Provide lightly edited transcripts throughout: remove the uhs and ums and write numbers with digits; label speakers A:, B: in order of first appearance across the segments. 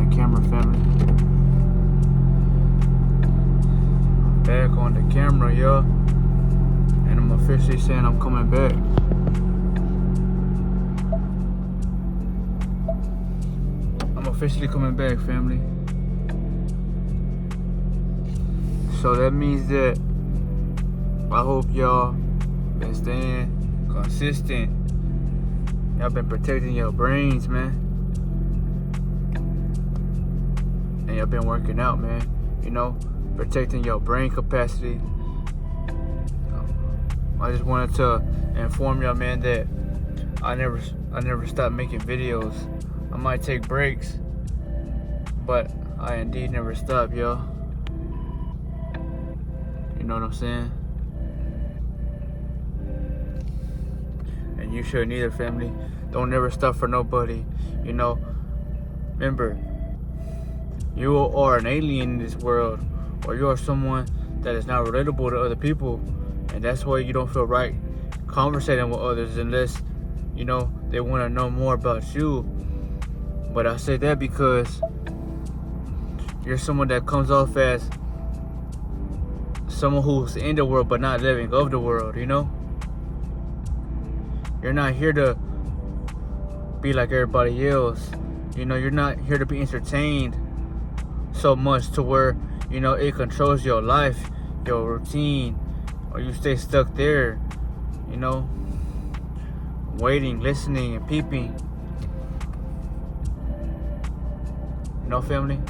A: the camera, family. I'm back on the camera, y'all. And I'm officially saying I'm coming back. I'm officially coming back, family. So that means that I hope y'all been staying consistent. Y'all been protecting your brains, man. And y'all been working out, man. You know, protecting your brain capacity. I just wanted to inform y'all, man, that I never stopped making videos. I might take breaks, but I indeed never stop, y'all. You know what I'm saying? And you shouldn't either, family. Don't never stop for nobody. You know, remember, you are an alien in this world, or you are someone that is not relatable to other people, and that's why you don't feel right conversating with others unless, you know, they want to know more about you. But I say that because you're someone that comes off as someone who's in the world but not living of the world, you know? You're not here to be like everybody else. You know, you're not here to be entertained so much to where, you know, it controls your life, your routine, or you stay stuck there, you know, waiting, listening, and peeping. You know, family?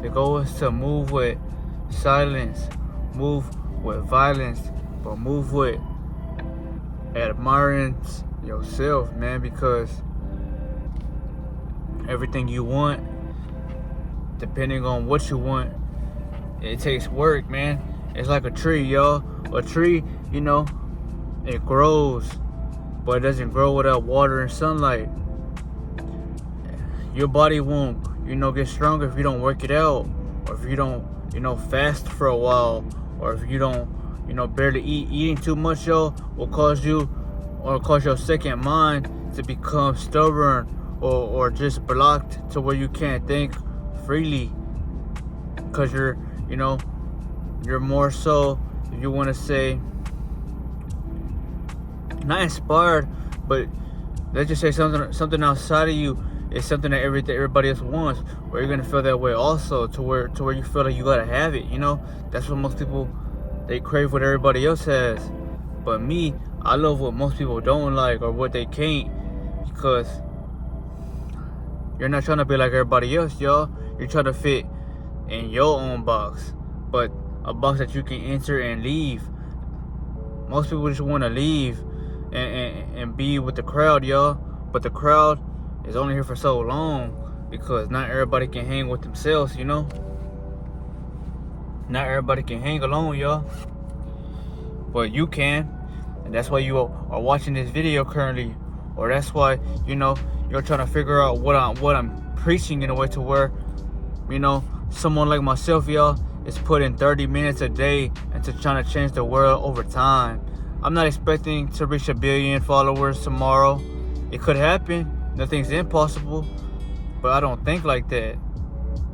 A: The goal is to move with silence, move with violence, but move with admiring yourself, man, because everything you want, depending on what you want, it takes work, man. It's like a tree, y'all. A tree, you know, it grows, but it doesn't grow without water and sunlight. Your body won't, you know, get stronger if you don't work it out, or if you don't, you know, fast for a while, or if you don't, you know, barely eat. Eating too much, y'all, will cause you, or cause your second mind to become stubborn, or just blocked to where you can't think freely, because you're, you know, you're more so, if you want to say, not inspired, but let's just say something outside of you is something that everybody else wants, where you're gonna feel that way also, to where you feel like you gotta have it, you know? That's what most people, they crave what everybody else has. But me, I love what most people don't like, or what they can't, because you're not trying to be like everybody else, y'all. You're trying to fit in your own box, but a box that you can enter and leave. Most people just want to leave and be with the crowd, y'all. But the crowd is only here for so long, because not everybody can hang with themselves, you know? Not everybody can hang alone, y'all. But you can. And that's why you are watching this video currently. Or that's why, you know, you're trying to figure out what I'm preaching in a way to where, you know, someone like myself, y'all, is putting 30 minutes a day into trying to change the world over time. I'm not expecting to reach 1 billion followers tomorrow. It could happen. Nothing's impossible. But I don't think like that.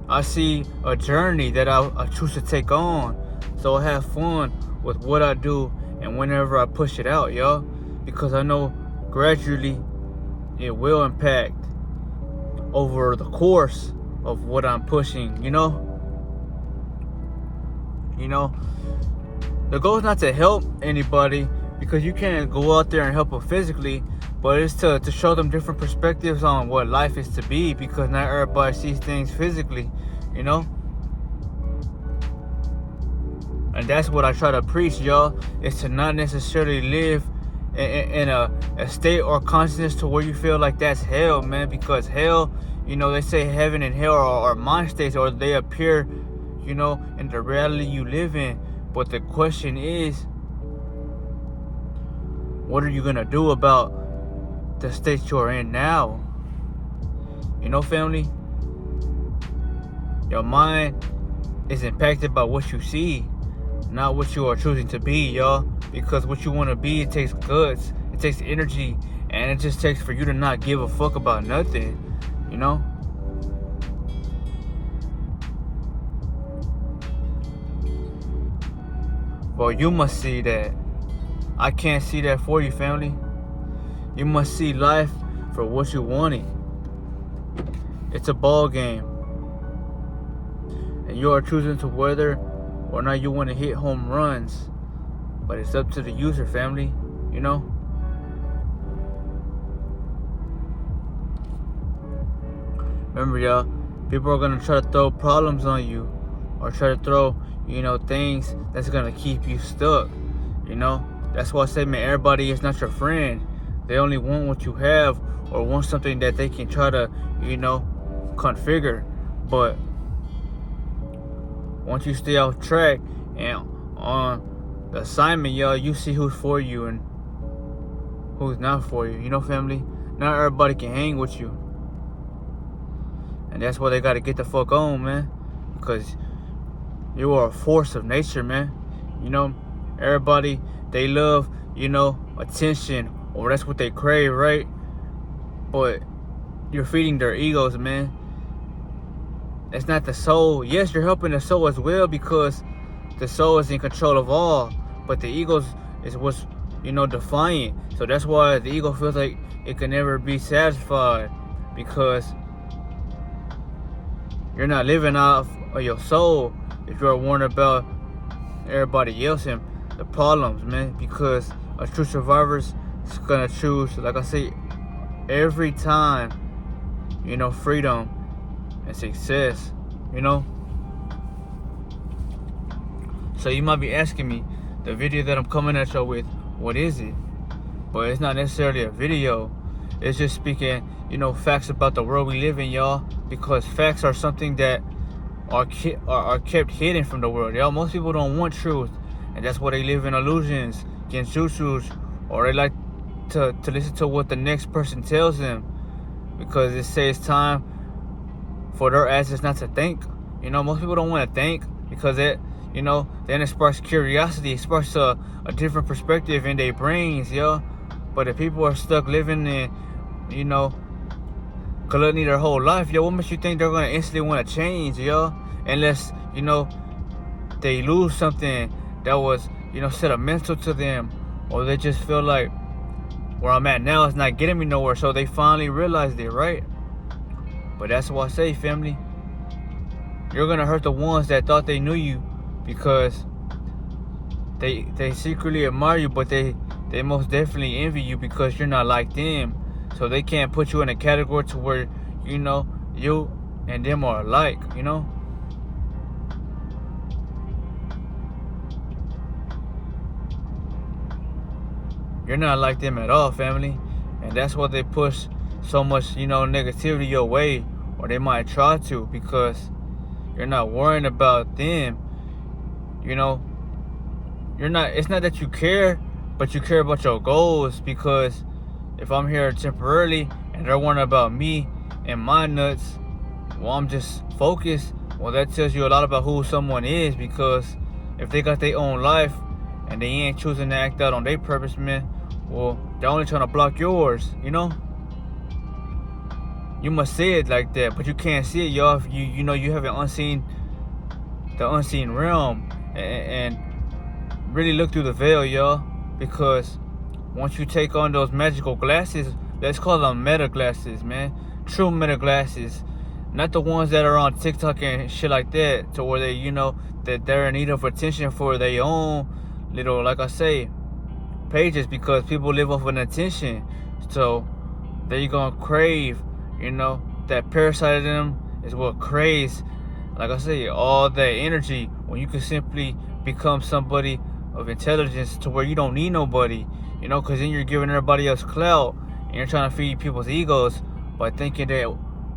A: I see a journey that I choose to take on. So I have fun with what I do and whenever I push it out, y'all. Because I know gradually it will impact over the course of what I'm pushing, you know? You know, the goal is not to help anybody, because you can't go out there and help them physically, but it's to show them different perspectives on what life is to be, because not everybody sees things physically, you know? And that's what I try to preach, y'all, is to not necessarily live in a state or consciousness to where you feel like that's hell, man, because hell, you know, they say heaven and hell are mind states, or they appear, you know, in the reality you live in. But the question is, what are you gonna do about the state you're in now? You know, family, your mind is impacted by what you see, not what you are choosing to be, y'all. Because what you want to be, it takes guts, it takes energy, and it just takes for you to not give a fuck about nothing, you know? Well, you must see that. I can't see that for you, family. You must see life for what you want it. It's a ball game. And you are choosing to whether or not you want to hit home runs. But it's up to the user, family. You know? Remember, y'all, people are going to try to throw problems on you. Or try to throw, things that's going to keep you stuck. That's why I say, man, everybody is not your friend. They only want what you have or want something that they can try to, configure. But once you stay off track and on the assignment, y'all, you see who's for you and who's not for you. Family? Not everybody can hang with you. And that's why they got to get the fuck on, man. Because you are a force of nature, man. Everybody, they love, attention. Or that's what they crave, right? But you're feeding their egos, man. It's not the soul. Yes, you're helping the soul as well because the soul is in control of all. But the ego is what's, defiant. So that's why the ego feels like it can never be satisfied. Because you're not living off of your soul if you're worried about everybody else and the problems, man. Because a true survivor's gonna choose, like I say, every time, freedom and success, So you might be asking me, the video that I'm coming at y'all with, what is it? But it's not necessarily a video. It's just speaking, facts about the world we live in, y'all. Because facts are something that are kept hidden from the world, y'all. Most people don't want truth, and that's why they live in illusions, genjutsus, or they like to listen to what the next person tells them, because it says time for their asses not to think. Most people don't want to think because then it sparks curiosity. It sparks a different perspective in their brains, yo. But if people are stuck living in, gluttony their whole life, yo, what makes you think they're gonna instantly want to change, yo? Unless they lose something that was sentimental to them, or they just feel like where I'm at now is not getting me nowhere, so they finally realized it, right? But that's why I say, family, you're gonna hurt the ones that thought they knew you, because they secretly admire you, but they most definitely envy you because you're not like them. So they can't put you in a category to where you and them are alike. You're not like them at all, family. And that's why they push so much, negativity your way. Or they might try to, because you're not worrying about them. You're not, it's not that you care, but you care about your goals. Because if I'm here temporarily and they're worrying about me and my nuts, well, I'm just focused. Well, that tells you a lot about who someone is. Because if they got their own life and they ain't choosing to act out on their purpose, man, well, they're only trying to block yours, You must say it like that, but you can't see it, y'all. If you haven't the unseen realm, and really look through the veil, y'all. Because once you take on those magical glasses, let's call them meta glasses, man. True meta glasses, not the ones that are on TikTok and shit like that, to where they, that they're in need of attention for their own little, like I say, pages, because people live off an attention. So they're gonna crave, that parasite in them is what craves, like I say, all that energy, when you can simply become somebody of intelligence to where you don't need nobody, because then you're giving everybody else clout and you're trying to feed people's egos by thinking that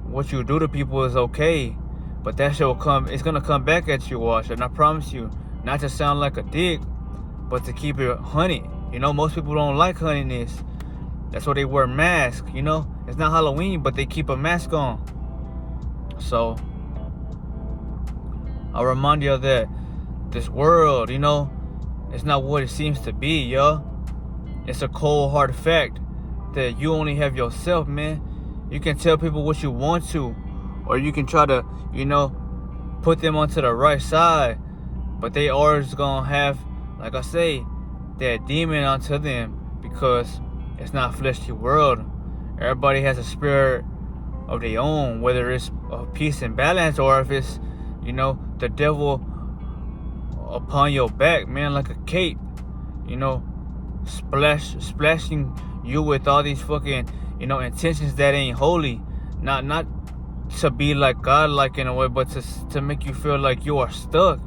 A: what you do to people is okay. But that shit it's gonna come back at you, watch. And I promise you, not to sound like a dick, but to keep it honey. Most people don't like honeyness. That's why they wear masks, It's not Halloween, but they keep a mask on. So I'll remind you that this world, it's not what it seems to be, yo. It's a cold, hard fact that you only have yourself, man. You can tell people what you want to, or you can try to, put them onto the right side, but they always gonna have, like I say, that demon onto them, because it's not a fleshly world. Everybody has a spirit of their own, whether it's of peace and balance, or if it's, the devil upon your back, man, like a cape, splashing you with all these fucking, intentions that ain't holy. Not to be like God, like, in a way, but to make you feel like you are stuck,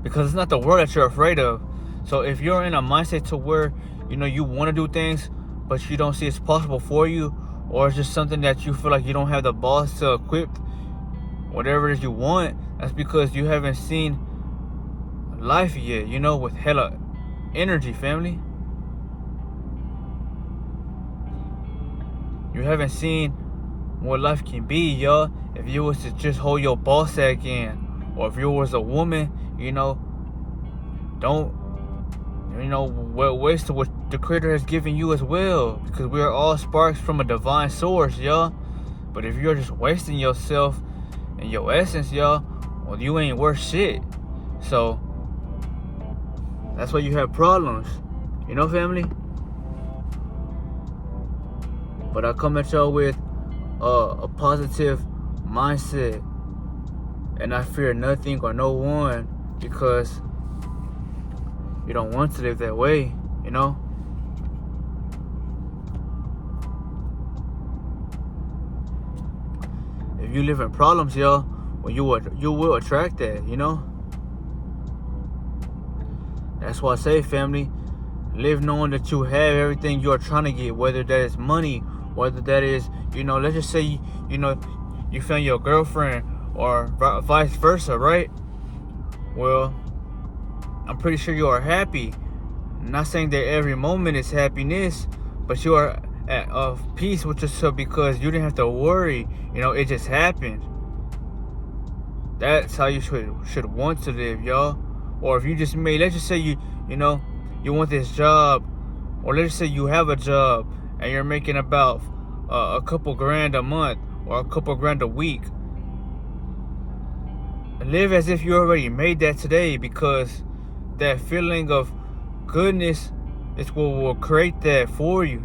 A: because it's not the world that you're afraid of. So if you're in a mindset to where, you want to do things, but you don't see it's possible for you, or it's just something that you feel like you don't have the balls to equip whatever it is you want, that's because you haven't seen life yet, with hella energy, family. You haven't seen what life can be, y'all. If you was to just hold your ball sack in, or if you was a woman, don't, waste what the Creator has given you as well, because we are all sparks from a divine source, y'all. But if you're just wasting yourself and your essence, y'all, well, you ain't worth shit. So that's why you have problems, family. But I come at y'all with a positive mindset, and I fear nothing or no one, because you don't want to live that way, If you live in problems, y'all, well, you will attract that, That's why I say, family, live knowing that you have everything you are trying to get, whether that is money, whether that is, let's just say, you found your girlfriend, or vice versa, right? Well, I'm pretty sure you are happy. I'm not saying that every moment is happiness, but you are of peace with yourself because you didn't have to worry. It just happened. That's how you should want to live, y'all. Or if you just let's just say you want this job, or let's just say you have a job and you're making about a couple grand a month or a couple grand a week. Live as if you already made that today, because that feeling of goodness is what will create that for you,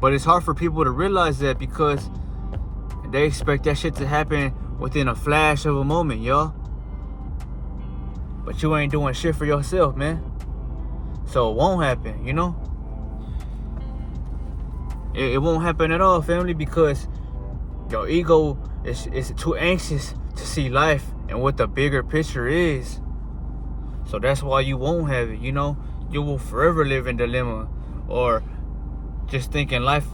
A: But it's hard for people to realize that, because they expect that shit to happen within a flash of a moment, y'all. But you ain't doing shit for yourself, man. So it won't happen, It won't happen at all, family, because your ego is too anxious to see life and what the bigger picture is. So that's why you won't have it, You will forever live in dilemma, or just thinking life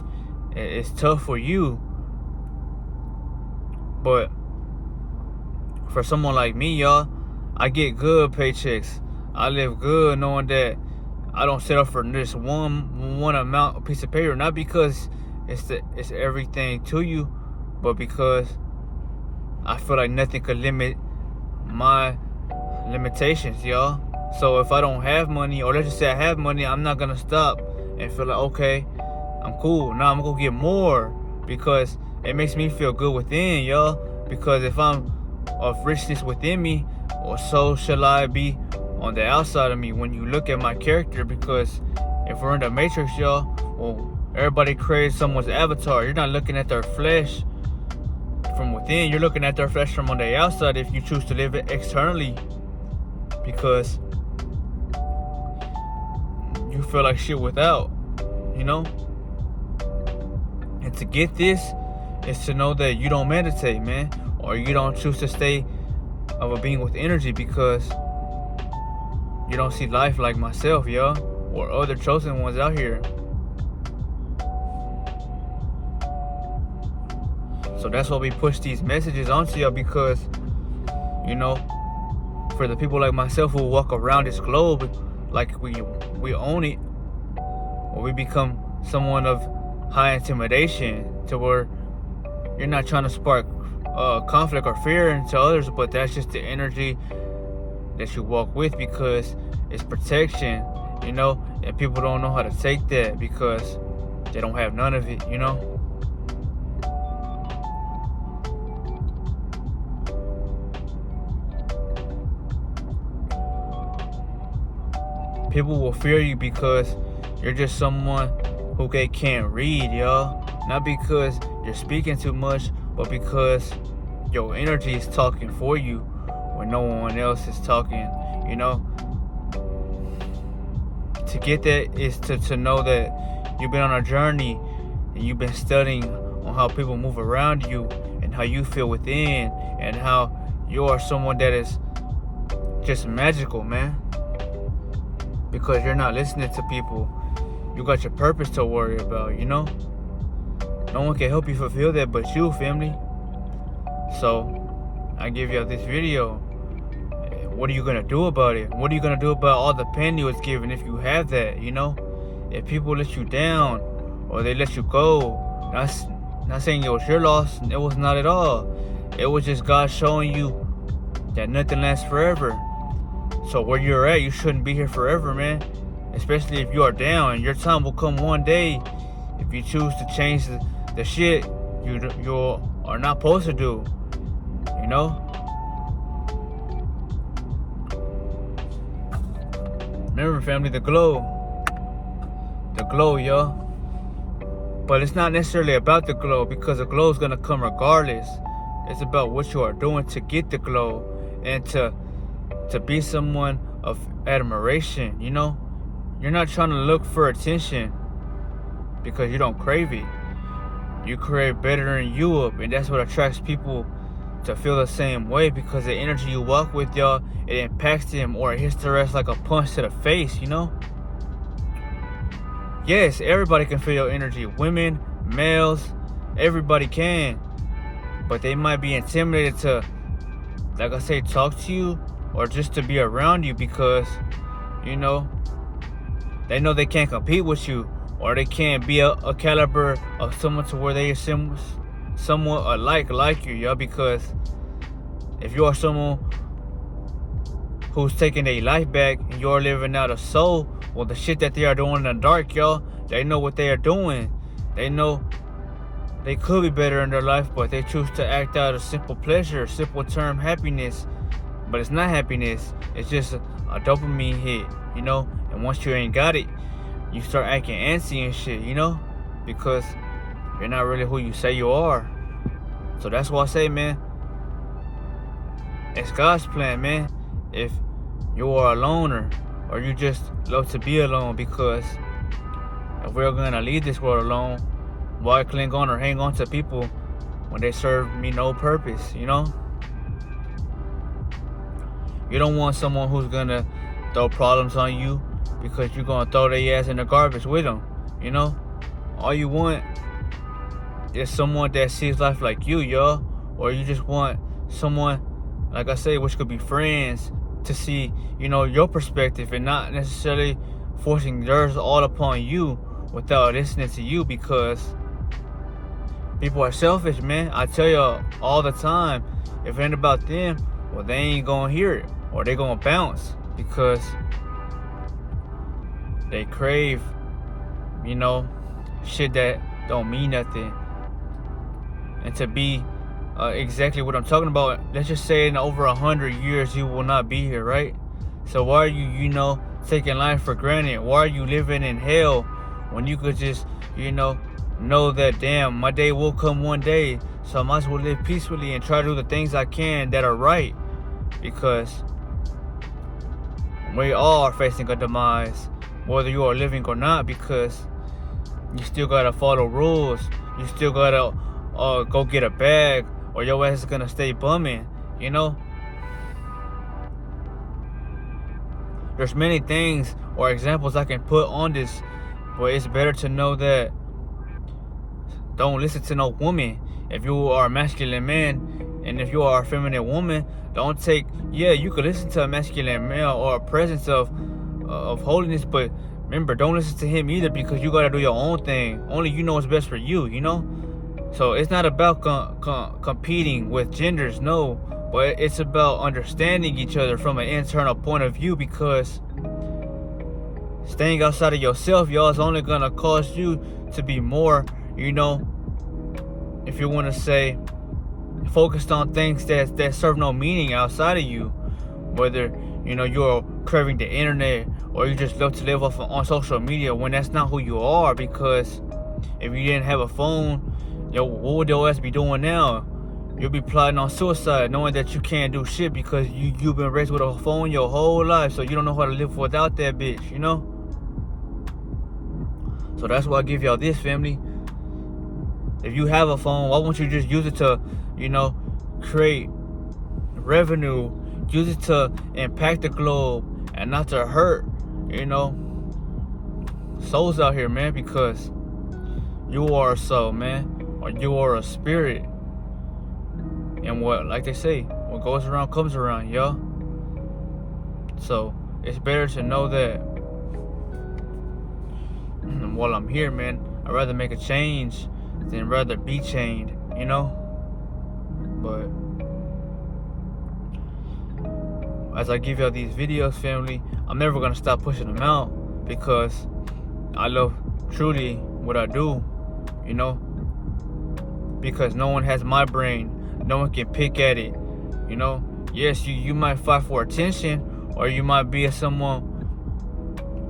A: is tough for you. But for someone like me, y'all, I get good paychecks. I live good knowing that I don't settle for this one amount of piece of paper, not because it's everything to you, but because I feel like nothing could limit my limitations, y'all. So if I don't have money, or let's just say I have money, I'm not gonna stop and feel like, okay, I'm cool. Now I'm gonna get more, because it makes me feel good within, y'all. Because if I'm of richness within me, or so shall I be on the outside of me when you look at my character. Because if we're in the Matrix, y'all, well, everybody creates someone's avatar. You're not looking at their flesh from within, you're looking at their flesh from on the outside if you choose to live it externally, because you feel like shit without, And to get this is to know that you don't meditate, man, or you don't choose to stay of a being with energy, because you don't see life like myself, y'all, or other chosen ones out here. So that's why we push these messages onto y'all, because, for the people like myself who walk around this globe like we own it, or we become someone of high intimidation, to where you're not trying to spark conflict or fear into others, but that's just the energy that you walk with, because it's protection, and people don't know how to take that because they don't have none of it, People will fear you because you're just someone who they can't read, y'all. Not because you're speaking too much, but because your energy is talking for you when no one else is talking, you know? To get that is to know that you've been on a journey and you've been studying on how people move around you and how you feel within and how you are someone that is just magical, man. Because you're not listening to people. You got your purpose to worry about, you know? No one can help you fulfill that but you, family. So, I give you this video. What are you gonna do about it? What are you gonna do about all the pain you was given if you have that, you know? If people let you down or they let you go, not saying it was your loss, it was not at all. It was just God showing you that nothing lasts forever. So where you're at, you shouldn't be here forever, man. Especially if you are down. Your time will come one day if you choose to change the shit you are not supposed to do, you know? Remember, family, the glow, y'all. But it's not necessarily about the glow, because the glow is gonna come regardless. It's about what you are doing to get the glow and to be someone of admiration, you know? You're not trying to look for attention because you don't crave it. You crave bettering you up, and that's what attracts people to feel the same way, because the energy you walk with, y'all, it impacts them or it hits their ass like a punch to the face, you know? Yes, everybody can feel your energy. Women, males, everybody can. But they might be intimidated to, like I say, talk to you or just to be around you because, you know, they know they can't compete with you, or they can't be a caliber of someone to where they are somewhat alike like you, y'all. Because if you are someone who's taking their life back and you're living out a soul, well, the shit that they are doing in the dark, y'all, they know what they are doing. They know they could be better in their life, but they choose to act out of simple pleasure, simple term happiness. But it's not happiness. It's just a dopamine hit, you know? And once you ain't got it, you start acting antsy and shit, you know? Because you're not really who you say you are. So that's why I say, man, it's God's plan, man. If you are a loner or you just love to be alone, because if we're gonna leave this world alone, why cling on or hang on to people when they serve me no purpose, you know? You don't want someone who's gonna throw problems on you because you're gonna throw their ass in the garbage with them, you know? All you want is someone that sees life like you, y'all. Or you just want someone, like I say, which could be friends, to see, you know, your perspective and not necessarily forcing theirs all upon you without listening to you, because people are selfish, man. I tell y'all all the time, if it ain't about them, well, they ain't gonna hear it, or they gonna bounce, because they crave, you know, shit that don't mean nothing. And to be exactly what I'm talking about, let's just say in over 100 years you will not be here, right? So why are you, you know, taking life for granted? Why are you living in hell when you could just, you know that, damn, my day will come one day, so I might as well live peacefully and try to do the things I can that are right, because we all are facing a demise, whether you are living or not, because you still gotta follow rules. You still gotta go get a bag, or your ass is gonna stay bumming, you know? There's many things or examples I can put on this, but it's better to know that don't listen to no woman. If you are a masculine man, and if you are a feminine woman, don't take, yeah, you could listen to a masculine male or a presence of holiness, but remember, don't listen to him either, because you gotta do your own thing. Only you know what's best for you, you know? So it's not about competing with genders, no, but it's about understanding each other from an internal point of view, because staying outside of yourself, y'all, is only gonna cause you to be more, you know, if you want to say, focused on things that serve no meaning outside of you. Whether, you know, you're craving the internet, or you just love to live off on social media, when that's not who you are. Because if you didn't have a phone, yo, what would your ass be doing now? You'll be plotting on suicide, knowing that you can't do shit because you've been raised with a phone your whole life, so you don't know how to live without that bitch, you know? So that's why I give y'all this, family. If you have a phone, why won't you just use it to, create revenue, use it to impact the globe and not to hurt, souls out here, man, because you are a soul, man, or you are a spirit. And like they say, what goes around comes around, y'all. So it's better to know that. And while I'm here, man, I'd rather make a change than rather be chained, But as I give y'all these videos, family, I'm never gonna stop pushing them out because I love truly what I do, because no one has my brain. No one can pick at it, Yes, you might fight for attention, or you might be someone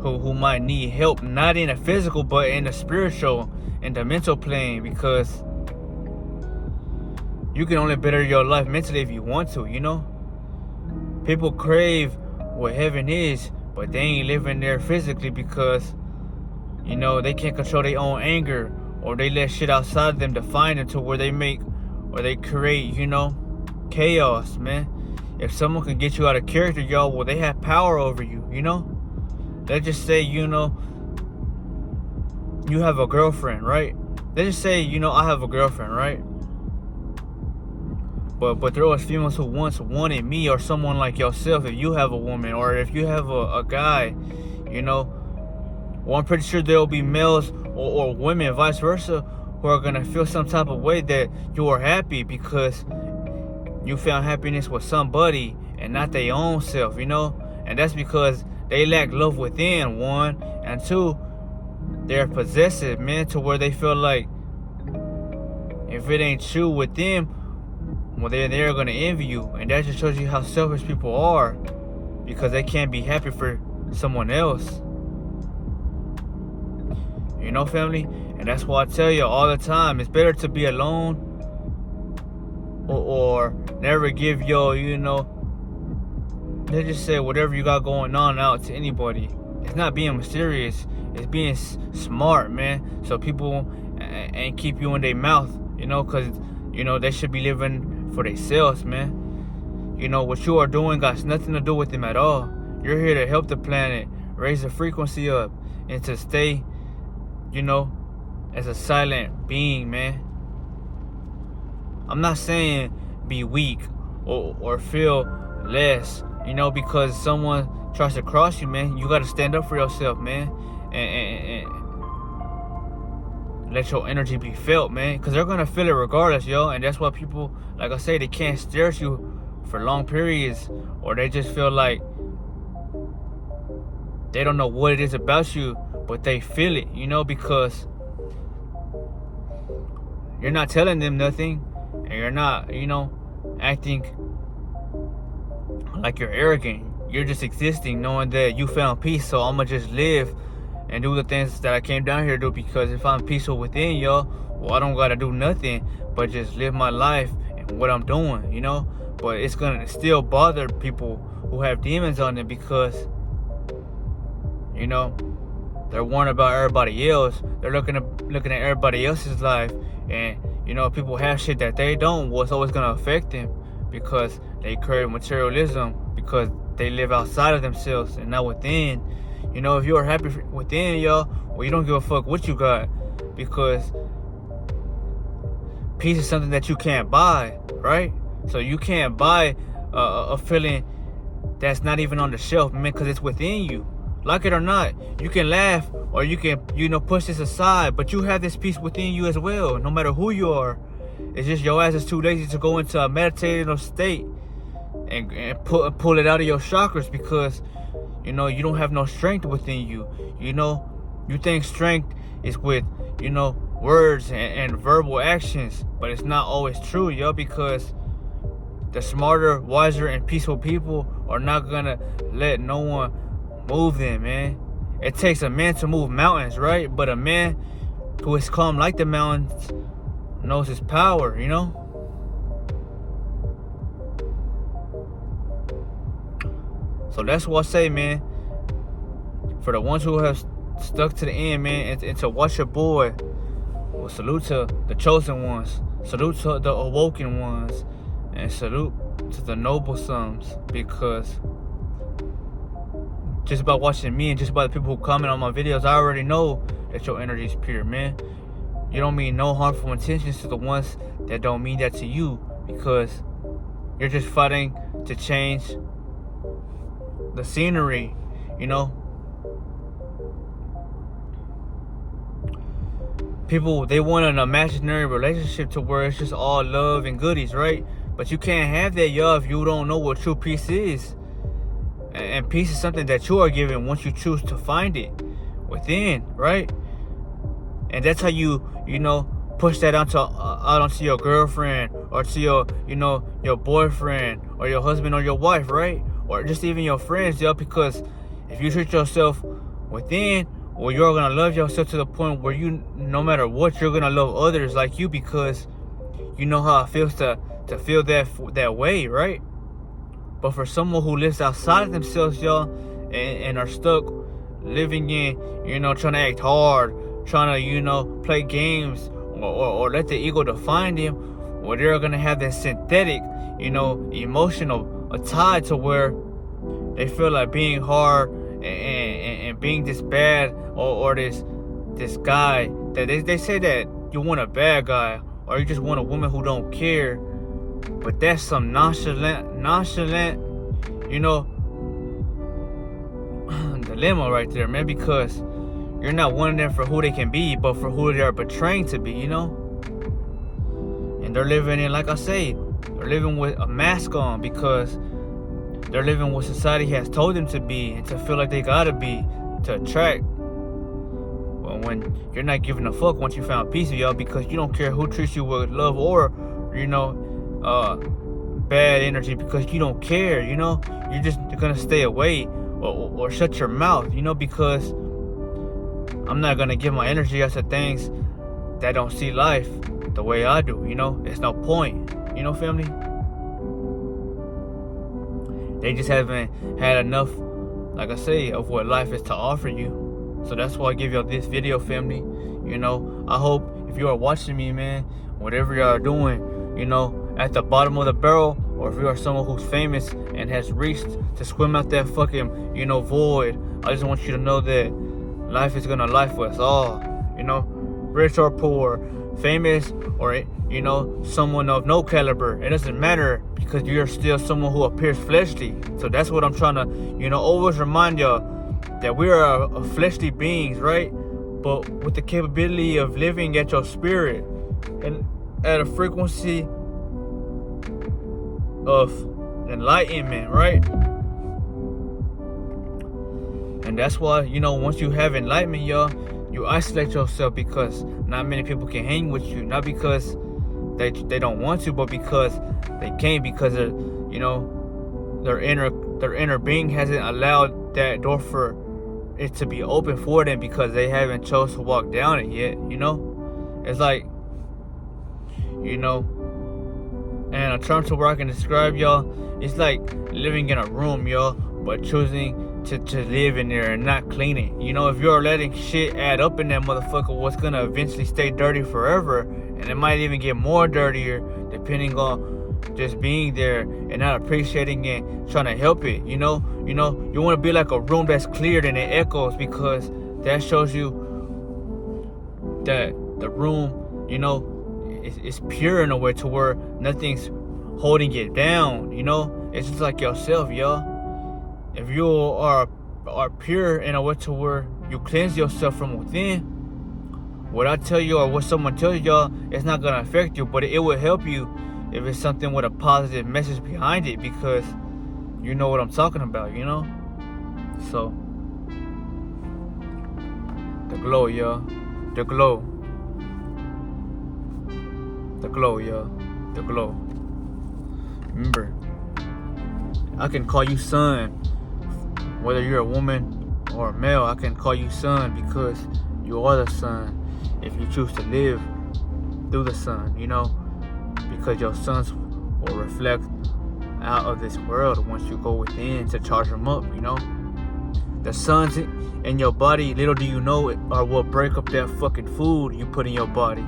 A: who might need help, not in the physical, but in the spiritual, in the mental plane, because you can only better your life mentally if you want to, People crave what heaven is, but they ain't living there physically because, they can't control their own anger, or they let shit outside of them define them to where they make, or they create, chaos, man. If someone can get you out of character, y'all, well, they have power over you, Let's just say, you have a girlfriend, right? Let's just say, I have a girlfriend, right? But there was females who once wanted me, or someone like yourself, if you have a woman, or if you have a guy, well, I'm pretty sure there'll be males or women, vice versa, who are gonna feel some type of way that you are happy because you found happiness with somebody and not their own self, And that's because they lack love within, one, and two, they're possessive, man, to where they feel like if it ain't true with them, well, they're gonna envy you. And that just shows you how selfish people are, because they can't be happy for someone else. Family? And that's why I tell you all the time, it's better to be alone or never give your, let's just say whatever you got going on out to anybody. It's not being mysterious. It's being smart, man. So people ain't keep you in their mouth, because, they should be living for themselves, man. What you are doing got nothing to do with them at all. You're here to help the planet, raise the frequency up, and to stay, as a silent being, man. I'm not saying be weak or feel less, because someone tries to cross you, man. You gotta stand up for yourself, man, and let your energy be felt, man, because they're gonna feel it regardless, yo. And that's why people, like I say, they can't stare at you for long periods, or they just feel like they don't know what it is about you, but they feel it, because you're not telling them nothing, and you're not, acting like you're arrogant. You're just existing, knowing that you found peace. So I'm gonna just live and do the things that I came down here to do, because if I'm peaceful within, y'all, well, I don't gotta do nothing but just live my life and what I'm doing, But it's gonna still bother people who have demons on them, because they're worried about everybody else. They're looking at everybody else's life, and people have shit that they don't. Well, it's always gonna affect them because they crave materialism, because they live outside of themselves and not within. If you're happy within, y'all, well, you don't give a fuck what you got, because peace is something that you can't buy, right? So you can't buy a feeling that's not even on the shelf, man, because it's within you. Like it or not, you can laugh or you can, push this aside, but you have this peace within you as well, no matter who you are. It's just your ass is too lazy to go into a meditative state and pull it out of your chakras, because, you don't have no strength within you. You think strength is with, words and verbal actions, but it's not always true, yo, because the smarter, wiser, and peaceful people are not gonna let no one move them, man. It takes a man to move mountains, right? But a man who is calm like the mountains knows his power, you know? So that's what I say, man. For the ones who have stuck to the end, man, and to watch your boy, well, salute to the chosen ones, salute to the awoken ones, and salute to the noble sons, because just by watching me and just by the people who comment on my videos, I already know that your energy is pure, man. You don't mean no harmful intentions to the ones that don't mean that to you, because you're just fighting to change the scenery, you know? People, they want an imaginary relationship to where it's just all love and goodies, right? But you can't have that, y'all, if you don't know what true peace is. And peace is something that you are given once you choose to find it within, right? And that's how you push that out onto your girlfriend, or to your boyfriend, or your husband, or your wife, right? Or just even your friends, yo, because if you treat yourself within, well, you're gonna love yourself to the point where you, no matter what, you're gonna love others like you, because you know how it feels to feel that way, right? But for someone who lives outside of themselves, y'all, and are stuck living in, trying to act hard, trying to, play games, or let the ego define them, well, they're gonna have that synthetic, emotional tie to where they feel like being hard and being this bad, or this guy that they say that you want a bad guy, or you just want a woman who don't care. But that's some nonchalant, dilemma right there, man, because you're not wanting them for who they can be, but for who they are portraying to be, And they're living in, like I say, they're living with a mask on, because they're living what society has told them to be and to feel like they gotta be to attract. But when you're not giving a fuck once you found peace, y'all, because you don't care who treats you with love or, bad energy, because you don't care, you're just gonna stay away or shut your mouth, because I'm not gonna give my energy out to things that don't see life the way I do, It's no point, family. They just haven't had enough, like I say, of what life is to offer you. So that's why I give y'all this video, family. I hope if you are watching me, man, whatever you are doing, at the bottom of the barrel, or if you are someone who's famous and has reached to swim out that fucking, void, I just want you to know that life is gonna life for us all, rich or poor, famous or, someone of no caliber. It doesn't matter, because you're still someone who appears fleshly. So that's what I'm trying to, always remind y'all, that we are a fleshly beings, right? But with the capability of living at your spirit and at a frequency of enlightenment, right? And that's why, once you have enlightenment, y'all, you isolate yourself, because not many people can hang with you. Not because they don't want to, but because they can't, because their inner being hasn't allowed that door for it to be open for them, because they haven't chose to walk down it yet. It's like, and a term to where I can describe, y'all, it's like living in a room, y'all, but choosing to live in there and not clean it. If you're letting shit add up in that motherfucker, what's gonna eventually stay dirty forever, and it might even get more dirtier depending on just being there and not appreciating it, trying to help it. You want to be like a room that's cleared and it echoes, because that shows you that the room, is pure in a way to where nothing's holding it down. It's just like yourself, y'all. If you are pure in a way to where you cleanse yourself from within, what I tell you or what someone tells y'all, it's not gonna affect you, but it will help you if it's something with a positive message behind it, because you know what I'm talking about, So the glow, y'all. The glow. The glow, y'all. The glow. Remember, I can call you son. Whether you're a woman or a male, I can call you son because you are the son. If you choose to live through the sun, because your sons will reflect out of this world once you go within to charge them up, The suns in your body, little do you know, are what break up that fucking food you put in your body.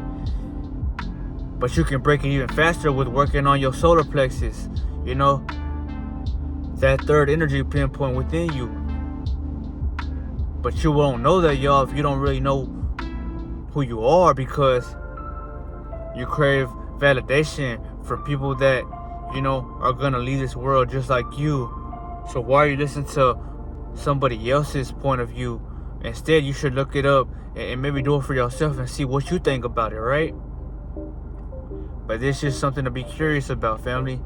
A: But you can break it even faster with working on your solar plexus, that third energy pinpoint within you. But you won't know that, y'all, if you don't really know who you are, because you crave validation from people that, are gonna leave this world just like you. So why are you listening to somebody else's point of view? Instead, you should look it up and maybe do it for yourself and see what you think about it, right? But this is something to be curious about, family.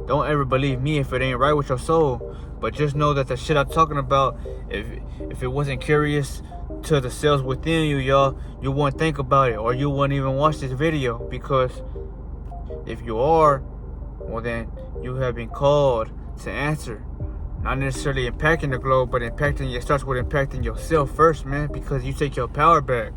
A: Don't ever believe me if it ain't right with your soul. But just know that the shit I'm talking about, if it wasn't curious to the cells within you, y'all, you wouldn't think about it, or you wouldn't even watch this video. Because if you are, well then you have been called to answer. Not necessarily impacting the globe, but it starts with impacting yourself first, man, because you take your power back.